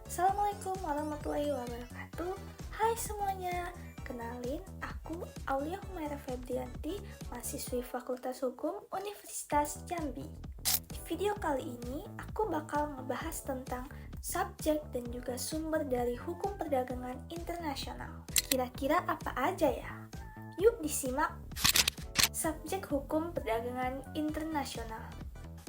Assalamualaikum warahmatullahi wabarakatuh. Hai semuanya, kenalin aku Aulia Humaira Febrianti, mahasiswi Fakultas Hukum Universitas Jambi. Di video kali ini aku bakal ngebahas tentang subjek dan juga sumber dari hukum perdagangan internasional. Kira-kira apa aja ya? Yuk disimak. Subjek hukum perdagangan internasional.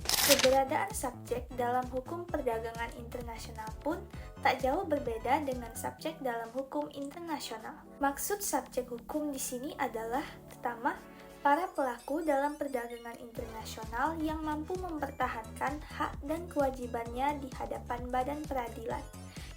Keberadaan subjek dalam hukum perdagangan internasional pun tak jauh berbeda dengan subjek dalam hukum internasional. Maksud subjek hukum di sini adalah pertama, para pelaku dalam perdagangan internasional yang mampu mempertahankan hak dan kewajibannya di hadapan badan peradilan.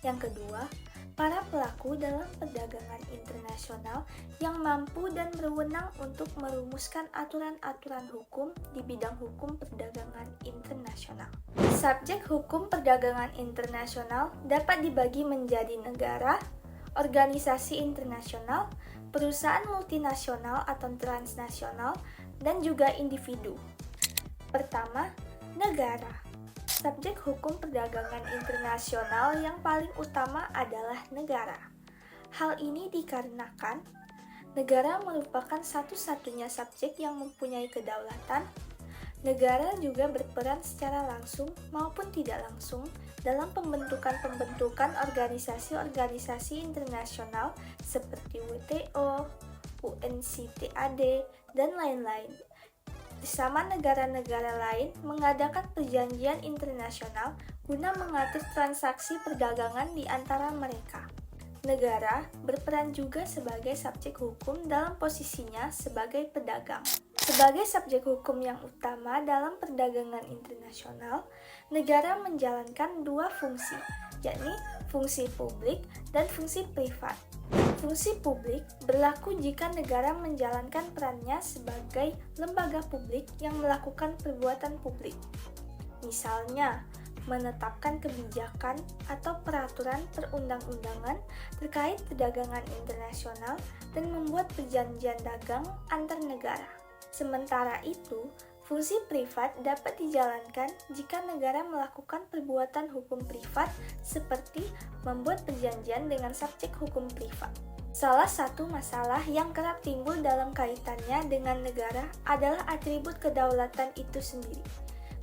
Yang kedua, para pelaku dalam perdagangan internasional yang mampu dan berwenang untuk merumuskan aturan-aturan hukum di bidang hukum perdagangan internasional. Subjek hukum perdagangan internasional dapat dibagi menjadi negara, organisasi internasional, perusahaan multinasional atau transnasional, dan juga individu. Pertama, negara. Subjek hukum perdagangan internasional yang paling utama adalah negara. Hal ini dikarenakan negara merupakan satu-satunya subjek yang mempunyai kedaulatan. Negara juga berperan secara langsung maupun tidak langsung dalam pembentukan organisasi-organisasi internasional seperti WTO, UNCTAD, dan lain-lain. Bersama negara-negara lain mengadakan perjanjian internasional guna mengatur transaksi perdagangan di antara mereka. Negara berperan juga sebagai subjek hukum dalam posisinya sebagai pedagang. Sebagai subjek hukum yang utama dalam perdagangan internasional, negara menjalankan dua fungsi, yakni fungsi publik dan fungsi privat. Fungsi publik berlaku jika negara menjalankan perannya sebagai lembaga publik yang melakukan perbuatan publik. Misalnya, menetapkan kebijakan atau peraturan perundang-undangan terkait perdagangan internasional dan membuat perjanjian dagang antar negara. Sementara itu, fungsi privat dapat dijalankan jika negara melakukan perbuatan hukum privat seperti membuat perjanjian dengan subjek hukum privat. Salah satu masalah yang kerap timbul dalam kaitannya dengan negara adalah atribut kedaulatan itu sendiri.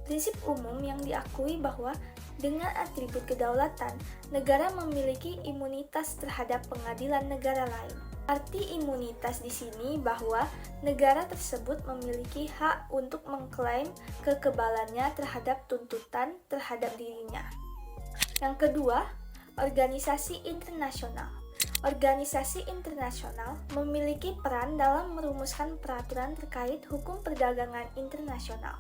Prinsip umum yang diakui bahwa dengan atribut kedaulatan, negara memiliki imunitas terhadap pengadilan negara lain. Arti imunitas di sini bahwa negara tersebut memiliki hak untuk mengklaim kekebalannya terhadap tuntutan terhadap dirinya. Yang kedua, organisasi internasional. Organisasi internasional memiliki peran dalam merumuskan peraturan terkait hukum perdagangan internasional.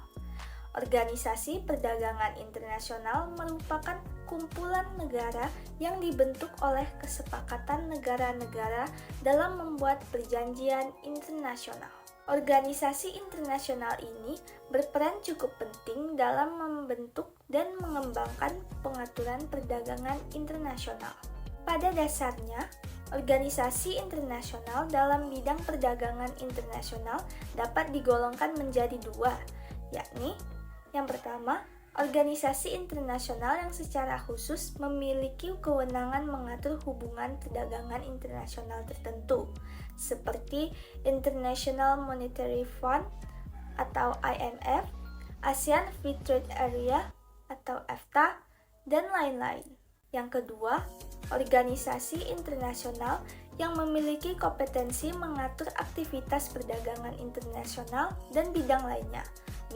Organisasi perdagangan internasional merupakan kumpulan negara yang dibentuk oleh kesepakatan negara-negara dalam membuat perjanjian internasional. Organisasi internasional ini berperan cukup penting dalam membentuk dan mengembangkan pengaturan perdagangan internasional. Pada dasarnya, organisasi internasional dalam bidang perdagangan internasional dapat digolongkan menjadi dua, yakni yang pertama, organisasi internasional yang secara khusus memiliki kewenangan mengatur hubungan perdagangan internasional tertentu, seperti International Monetary Fund atau IMF, ASEAN Free Trade Area atau EFTA, dan lain-lain. Yang kedua, organisasi internasional yang memiliki kompetensi mengatur aktivitas perdagangan internasional dan bidang lainnya.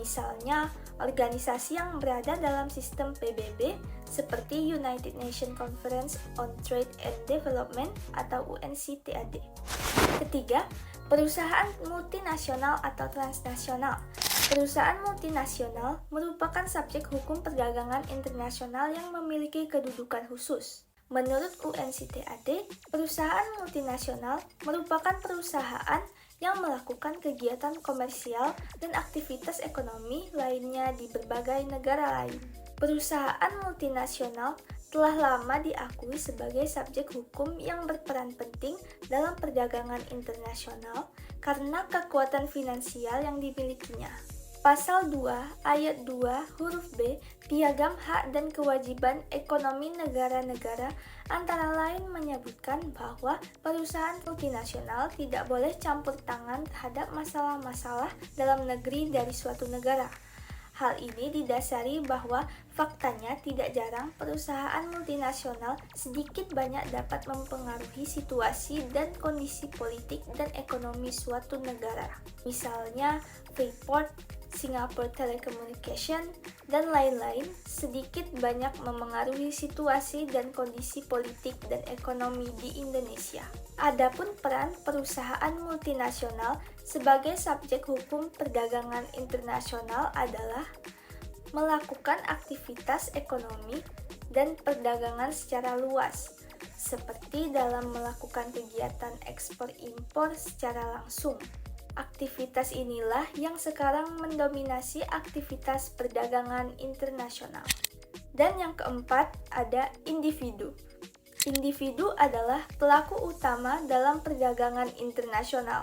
Misalnya, organisasi yang berada dalam sistem PBB seperti United Nations Conference on Trade and Development atau UNCTAD. Ketiga, perusahaan multinasional atau transnasional. Perusahaan multinasional merupakan subjek hukum perdagangan internasional yang memiliki kedudukan khusus. Menurut UNCTAD, perusahaan multinasional merupakan perusahaan yang melakukan kegiatan komersial dan aktivitas ekonomi lainnya di berbagai negara lain. Perusahaan multinasional telah lama diakui sebagai subjek hukum yang berperan penting dalam perdagangan internasional karena kekuatan finansial yang dimilikinya. Pasal 2 ayat 2 huruf B Piagam Hak dan Kewajiban Ekonomi Negara-negara antara lain menyebutkan bahwa perusahaan multinasional tidak boleh campur tangan terhadap masalah-masalah dalam negeri dari suatu negara. Hal ini didasari bahwa faktanya tidak jarang perusahaan multinasional sedikit banyak dapat mempengaruhi situasi dan kondisi politik dan ekonomi suatu negara. Misalnya Freeport, Singapore Telecommunication, dan lain-lain sedikit banyak memengaruhi situasi dan kondisi politik dan ekonomi di Indonesia. Adapun peran perusahaan multinasional sebagai subjek hukum perdagangan internasional adalah melakukan aktivitas ekonomi dan perdagangan secara luas, seperti dalam melakukan kegiatan ekspor-impor secara langsung. Aktivitas inilah yang sekarang mendominasi aktivitas perdagangan internasional. Dan yang keempat, ada individu. Individu adalah pelaku utama dalam perdagangan internasional.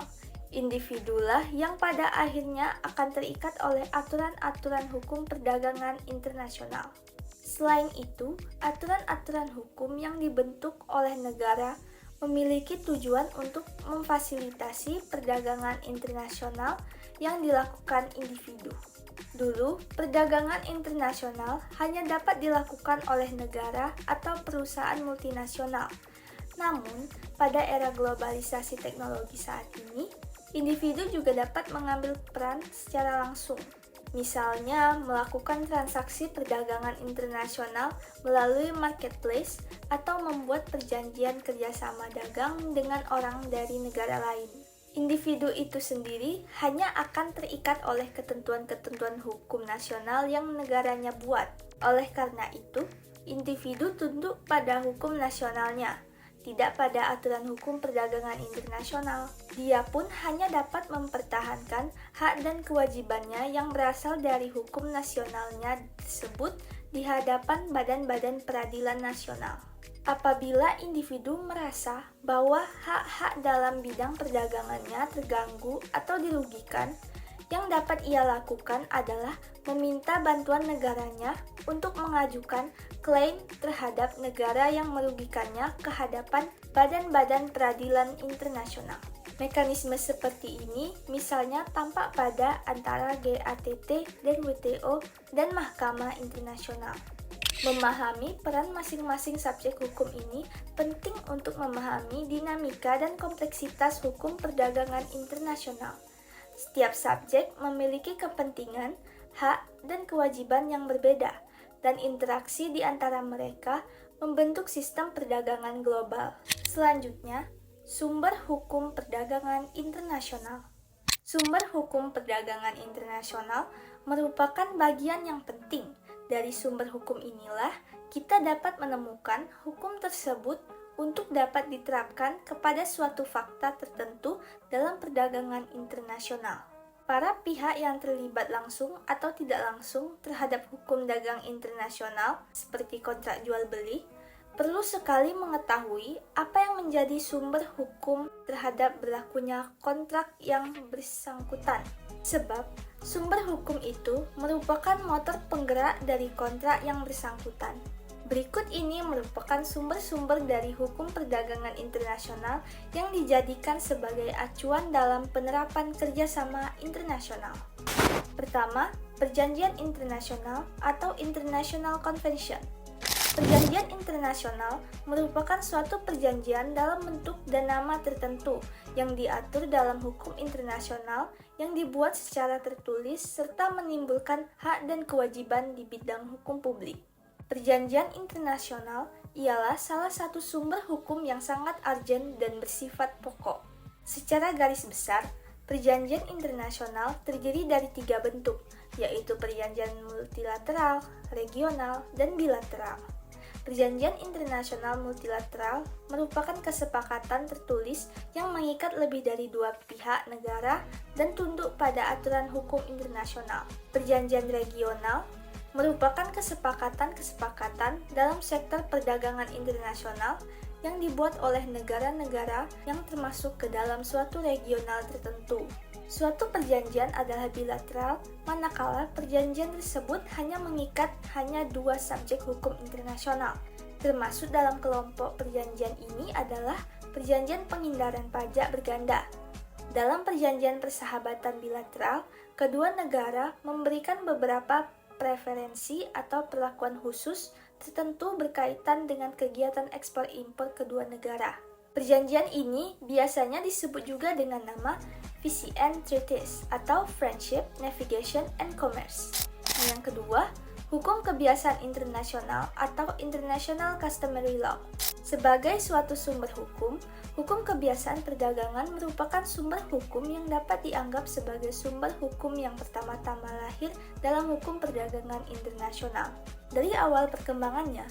Individulah yang pada akhirnya akan terikat oleh aturan-aturan hukum perdagangan internasional. Selain itu, aturan-aturan hukum yang dibentuk oleh negara memiliki tujuan untuk memfasilitasi perdagangan internasional yang dilakukan individu. Dulu, perdagangan internasional hanya dapat dilakukan oleh negara atau perusahaan multinasional. Namun, pada era globalisasi teknologi saat ini, individu juga dapat mengambil peran secara langsung. Misalnya, melakukan transaksi perdagangan internasional melalui marketplace atau membuat perjanjian kerjasama dagang dengan orang dari negara lain. Individu itu sendiri hanya akan terikat oleh ketentuan-ketentuan hukum nasional yang negaranya buat. Oleh karena itu, individu tunduk pada hukum nasionalnya, tidak pada aturan hukum perdagangan internasional. Dia pun hanya dapat mempertahankan hak dan kewajibannya yang berasal dari hukum nasionalnya tersebut di hadapan badan-badan peradilan nasional. Apabila individu merasa bahwa hak-hak dalam bidang perdagangannya terganggu atau dirugikan, yang dapat ia lakukan adalah meminta bantuan negaranya untuk mengajukan klaim terhadap negara yang merugikannya ke hadapan badan-badan peradilan internasional. Mekanisme seperti ini misalnya tampak pada antara GATT dan WTO dan Mahkamah Internasional. Memahami peran masing-masing subjek hukum ini penting untuk memahami dinamika dan kompleksitas hukum perdagangan internasional. Setiap subjek memiliki kepentingan, hak, dan kewajiban yang berbeda, dan interaksi di antara mereka membentuk sistem perdagangan global. Selanjutnya, sumber hukum perdagangan internasional. Sumber hukum perdagangan internasional merupakan bagian yang penting. Dari sumber hukum inilah kita dapat menemukan hukum tersebut untuk dapat diterapkan kepada suatu fakta tertentu dalam perdagangan internasional. Para pihak yang terlibat langsung atau tidak langsung terhadap hukum dagang internasional, seperti kontrak jual-beli, perlu sekali mengetahui apa yang menjadi sumber hukum terhadap berlakunya kontrak yang bersangkutan. Sebab, sumber hukum itu merupakan motor penggerak dari kontrak yang bersangkutan. Berikut ini merupakan sumber-sumber dari hukum perdagangan internasional yang dijadikan sebagai acuan dalam penerapan kerjasama internasional. Pertama, perjanjian internasional atau International Convention. Perjanjian internasional merupakan suatu perjanjian dalam bentuk dan nama tertentu yang diatur dalam hukum internasional yang dibuat secara tertulis serta menimbulkan hak dan kewajiban di bidang hukum publik. Perjanjian internasional ialah salah satu sumber hukum yang sangat urgent dan bersifat pokok. Secara garis besar, perjanjian internasional terdiri dari 3 bentuk, yaitu perjanjian multilateral, regional, dan bilateral. Perjanjian internasional multilateral merupakan kesepakatan tertulis yang mengikat lebih dari 2 pihak negara dan tunduk pada aturan hukum internasional. Perjanjian regional merupakan kesepakatan-kesepakatan dalam sektor perdagangan internasional yang dibuat oleh negara-negara yang termasuk ke dalam suatu regional tertentu. Suatu perjanjian adalah bilateral, manakala perjanjian tersebut hanya mengikat hanya dua subjek hukum internasional. Termasuk dalam kelompok perjanjian ini adalah perjanjian penghindaran pajak berganda. Dalam perjanjian persahabatan bilateral, kedua negara memberikan beberapa preferensi atau perlakuan khusus tertentu berkaitan dengan kegiatan ekspor-impor kedua negara. Perjanjian ini biasanya disebut juga dengan nama VCN Treaties atau Friendship, Navigation, and Commerce. Yang kedua, hukum kebiasaan internasional atau International Customary Law. Sebagai suatu sumber hukum, hukum kebiasaan perdagangan merupakan sumber hukum yang dapat dianggap sebagai sumber hukum yang pertama-tama lahir dalam hukum perdagangan internasional. Dari awal perkembangannya,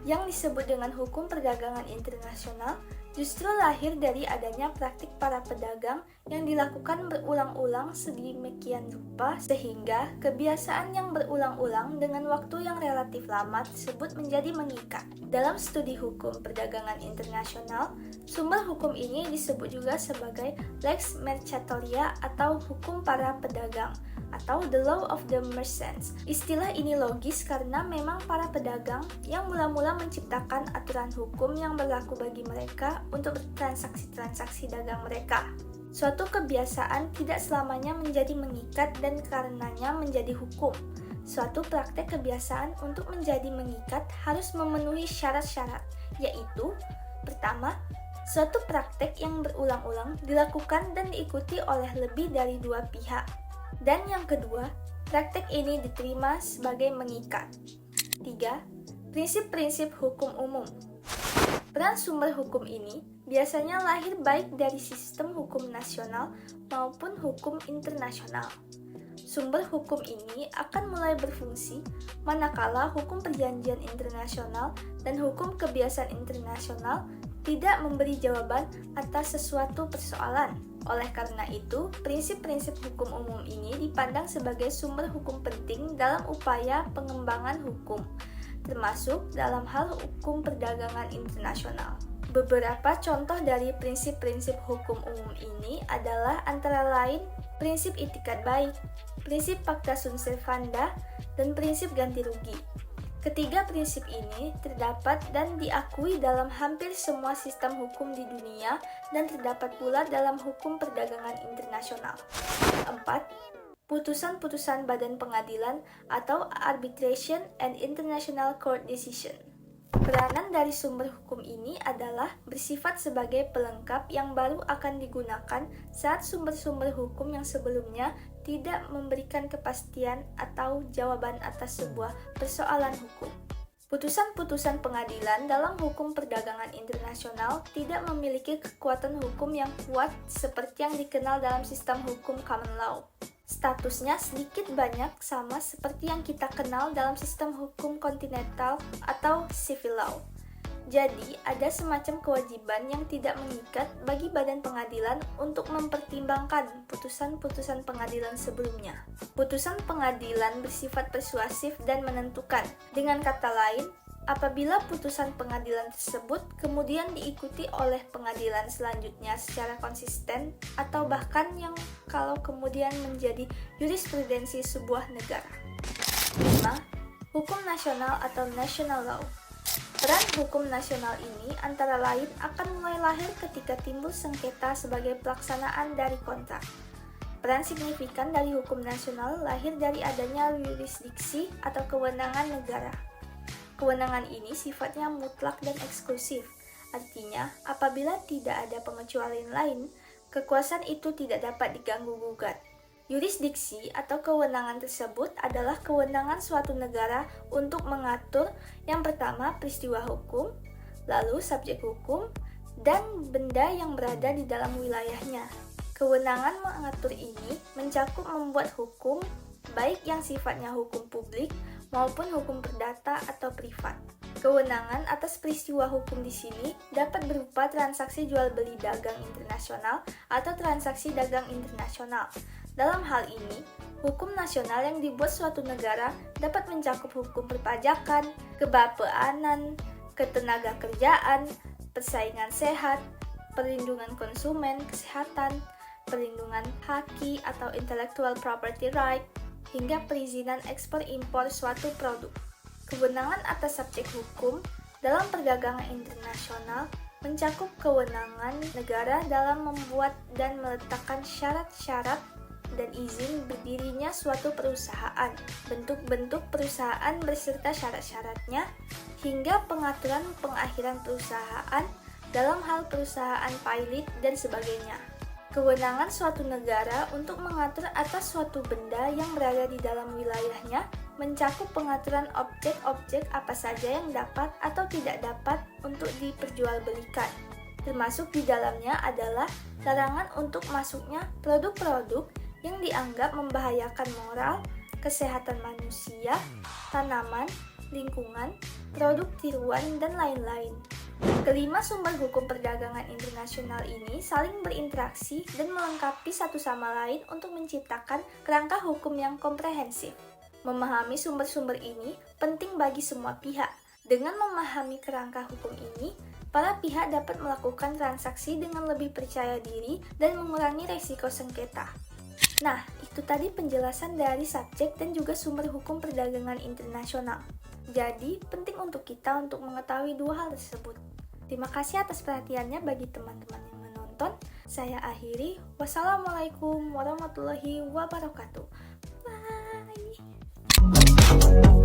yang disebut dengan hukum perdagangan internasional justru lahir dari adanya praktik para pedagang yang dilakukan berulang-ulang sedemikian rupa sehingga kebiasaan yang berulang-ulang dengan waktu yang relatif lama tersebut menjadi mengikat. Dalam studi hukum perdagangan internasional, sumber hukum ini disebut juga sebagai lex mercatoria atau hukum para pedagang atau the law of the merchants. Istilah ini logis karena memang para pedagang yang mula-mula menciptakan aturan hukum yang berlaku bagi mereka untuk transaksi-transaksi dagang mereka. Suatu kebiasaan tidak selamanya menjadi mengikat dan karenanya menjadi hukum. Suatu praktek kebiasaan untuk menjadi mengikat harus memenuhi syarat-syarat, yaitu pertama, suatu praktek yang berulang-ulang dilakukan dan diikuti oleh lebih dari dua pihak. Dan yang kedua, praktek ini diterima sebagai mengikat. 3. Prinsip-prinsip hukum umum. Peran sumber hukum ini biasanya lahir baik dari sistem hukum nasional maupun hukum internasional. Sumber hukum ini akan mulai berfungsi manakala hukum perjanjian internasional dan hukum kebiasaan internasional tidak memberi jawaban atas sesuatu persoalan. Oleh karena itu, prinsip-prinsip hukum umum ini dipandang sebagai sumber hukum penting dalam upaya pengembangan hukum, termasuk dalam hal hukum perdagangan internasional. Beberapa contoh dari prinsip-prinsip hukum umum ini adalah antara lain prinsip itikat baik, prinsip pacta sunt servanda, dan prinsip ganti rugi. Ketiga prinsip ini terdapat dan diakui dalam hampir semua sistem hukum di dunia dan terdapat pula dalam hukum perdagangan internasional. 4. Putusan-putusan badan pengadilan atau arbitration and international court decision. Peranan dari sumber hukum ini adalah bersifat sebagai pelengkap yang baru akan digunakan saat sumber-sumber hukum yang sebelumnya tidak memberikan kepastian atau jawaban atas sebuah persoalan hukum. Putusan-putusan pengadilan dalam hukum perdagangan internasional tidak memiliki kekuatan hukum yang kuat seperti yang dikenal dalam sistem hukum common law. Statusnya sedikit banyak sama seperti yang kita kenal dalam sistem hukum kontinental atau civil law. Jadi, ada semacam kewajiban yang tidak mengikat bagi badan pengadilan untuk mempertimbangkan putusan-putusan pengadilan sebelumnya. Putusan pengadilan bersifat persuasif dan menentukan. Dengan kata lain, apabila putusan pengadilan tersebut kemudian diikuti oleh pengadilan selanjutnya secara konsisten atau bahkan yang kalau kemudian menjadi jurisprudensi sebuah negara. 5. Hukum nasional atau national law. Peran hukum nasional ini antara lain akan mulai lahir ketika timbul sengketa sebagai pelaksanaan dari kontrak. Peran signifikan dari hukum nasional lahir dari adanya yurisdiksi atau kewenangan negara. Kewenangan ini sifatnya mutlak dan eksklusif, artinya apabila tidak ada pengecualian lain, kekuasaan itu tidak dapat diganggu-gugat. Yurisdiksi atau kewenangan tersebut adalah kewenangan suatu negara untuk mengatur yang pertama peristiwa hukum, lalu subjek hukum, dan benda yang berada di dalam wilayahnya. Kewenangan mengatur ini mencakup membuat hukum, baik yang sifatnya hukum publik maupun hukum perdata atau privat. Kewenangan atas peristiwa hukum di sini dapat berupa transaksi jual beli dagang internasional atau transaksi dagang internasional. Dalam hal ini, Hukum nasional yang dibuat suatu negara dapat mencakup hukum perpajakan, kebapaanan, ketenagakerjaan, persaingan sehat, perlindungan konsumen, kesehatan, perlindungan haki atau intellectual property right, hingga perizinan ekspor-impor suatu produk. Kewenangan atas subjek hukum dalam perdagangan internasional mencakup kewenangan negara dalam membuat dan meletakkan syarat-syarat dan izin berdirinya suatu perusahaan, bentuk-bentuk perusahaan beserta syarat-syaratnya, hingga pengaturan pengakhiran perusahaan dalam hal perusahaan pilot dan sebagainya. Kewenangan suatu negara untuk mengatur atas suatu benda yang berada di dalam wilayahnya mencakup pengaturan objek-objek apa saja yang dapat atau tidak dapat untuk diperjualbelikan. Termasuk di dalamnya adalah larangan untuk masuknya produk-produk yang dianggap membahayakan moral, kesehatan manusia, tanaman, lingkungan, produk tiruan, dan lain-lain. Kelima sumber hukum perdagangan internasional ini saling berinteraksi dan melengkapi satu sama lain untuk menciptakan kerangka hukum yang komprehensif. Memahami sumber-sumber ini penting bagi semua pihak. Dengan memahami kerangka hukum ini, para pihak dapat melakukan transaksi dengan lebih percaya diri dan mengurangi resiko sengketa. Nah, itu tadi penjelasan dari subjek dan juga sumber hukum perdagangan internasional. Jadi, penting untuk kita untuk mengetahui dua hal tersebut. Terima kasih atas perhatiannya bagi teman-teman yang menonton. Saya akhiri. Wassalamualaikum warahmatullahi wabarakatuh. Bye.